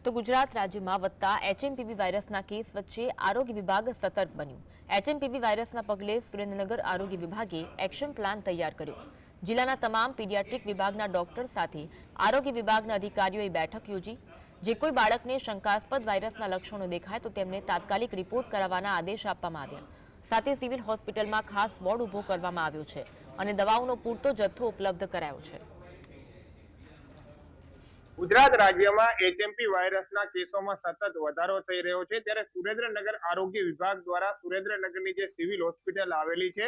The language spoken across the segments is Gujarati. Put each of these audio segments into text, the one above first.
તો ગુજરાત રાજ્યમાં વધતા એચએમપીવી વાયરસના કેસ વચ્ચે આરોગ્ય વિભાગ સતર્ક બન્યું। એચએમપીવી વાયરસના પગલે સુરેન્દ્રનગર આરોગ્ય વિભાગે એક્શન પ્લાન તૈયાર કર્યો। જિલ્લાના તમામ પીડિયાટ્રિક વિભાગના ડોક્ટર સાથે આરોગ્ય વિભાગના અધિકારીઓએ બેઠક યોજી। જે કોઈ બાળકને શંકાસ્પદ વાયરસના લક્ષણો દેખાય તો તેમને તાત્કાલિક રિપોર્ટ કરાવવાના આદેશ આપવામાં આવ્યા। સાથે સિવિલ હોસ્પિટલમાં ખાસ વોર્ડ ઊભો કરવામાં આવ્યો છે અને દવાઓનો પૂરતો જથ્થો ઉપલબ્ધ કરાયો છે। ગુજરાત રાજ્યમાં એચએમપી વાયરસના કેસોમાં સતત વધારો થઈ રહ્યો છે, ત્યારે સુરેન્દ્રનગર આરોગ્ય વિભાગ દ્વારા સુરેન્દ્રનગરની જે સિવિલ હોસ્પિટલ આવેલી છે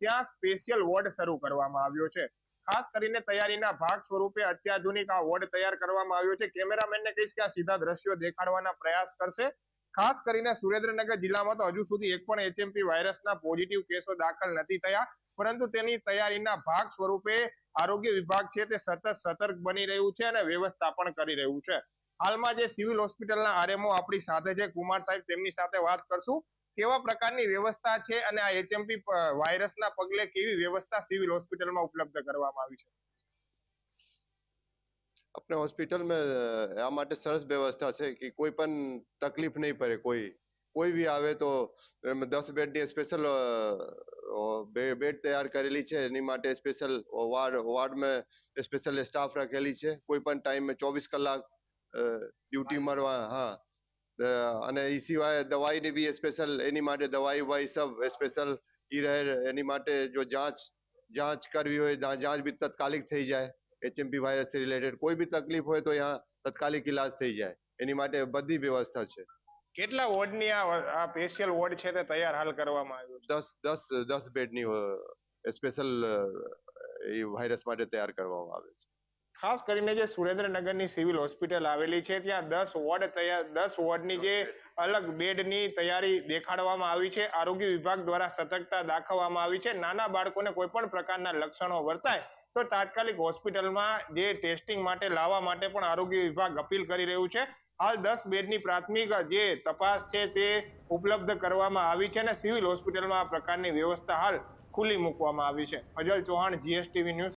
ત્યાં સ્પેશિયલ વોર્ડ શરૂ કરવામાં આવ્યો છે। ખાસ કરીને તૈયારીના ભાગ સ્વરૂપે અત્યાધુનિક આ વોર્ડ તૈયાર કરવામાં આવ્યો છે। કેમેરામેનને કહીશ કે આ સીધા દ્રશ્યો દેખાડવાના પ્રયાસ કરશે। ખાસ કરીને સુરેન્દ્રનગર જિલ્લામાં તો હજુ સુધી એક પણ એચએમપી વાયરસના પોઝિટિવ કેસો દાખલ નથી થયા, પરંતુ તેની તૈયારીના ભાગ સ્વરૂપે આરોગ્ય વિભાગ છે તે સતત સતર્ક બની રહ્યું છે અને વ્યવસ્થા પણ કરી રહ્યું છે। હાલમાં જે સિવિલ હોસ્પિટલના આરએમઓ આપણી સાથે છે કુમાર સાહેબ, તેમની સાથે વાત કરશું કેવા પ્રકારની વ્યવસ્થા છે અને આ એચએમપી વાયરસના પગલે કેવી વ્યવસ્થા સિવિલ હોસ્પિટલમાં ઉપલબ્ધ કરવામાં આવી છે। अपने हॉस्पिटल में આ માટે સરસ વ્યવસ્થા છે કે કોઈ પણ તકલીફ નહીં પડે। કોઈ भी આવે તો 10 બેડની સ્પેશિયલ બેડ તૈયાર કરેલી છે, એની માટે સ્પેશિયલ વાર્ડમાં સ્પેશિયલ સ્ટાફ રાખેલી છે। કોઈ પણ ટાઈમે 24 કલાક ડ્યુટી મારવા। હા, અને એ સિવાય દવાઈની બી સ્પેશિયલ એની માટે દવાઈ સબ સ્પેશિયલ ઈ રહે। એની માટે જો જાંચ કરવી હોય જાંચ બી તાત્કાલિક થઈ જાય। એચએમપી વાયરસ से रिलेटेड कोई भी तकलीफ હોય તો यहाँ તાત્કાલિક ઇલાજ થઈ જાય, એની માટે બધી વ્યવસ્થા છે। કેટલા વોર્ડની આ સ્પેશિયલ વોર્ડ છે તે તૈયાર હાલ કરવામાં આવ્યો છે? 10 બેડની સ્પેશિયલ એ વાયરસ માટે તૈયાર કરવામાં આવે છે। ખાસ કરીને જે સુરેન્દ્રનગરની સિવિલ હોસ્પિટલ આવેલી છે ત્યાં 10 વોર્ડની જે અલગ બેડની તૈયારી દેખાડવામાં આવી છે। આરોગ્ય વિભાગ દ્વારા સતર્કતા દાખવવામાં આવી છે। નાના બાળકોને કોઈ પણ પ્રકારના લક્ષણો વર્તાય તો તાત્કાલિક હોસ્પિટલમાં જે ટેસ્ટિંગ માટે લાવવા માટે પણ આરોગ્ય વિભાગ અપીલ કરી રહ્યું છે। હાલ 10 બેડની પ્રાથમિક જે તપાસ છે તે ઉપલબ્ધ કરવામાં આવી છે અને સિવિલ હોસ્પિટલમાં આ પ્રકારની વ્યવસ્થા હાલ ખુલ્લી મૂકવામાં આવી છે। અજલ ચૌહાણ, જીએસટીવી ન્યૂઝ।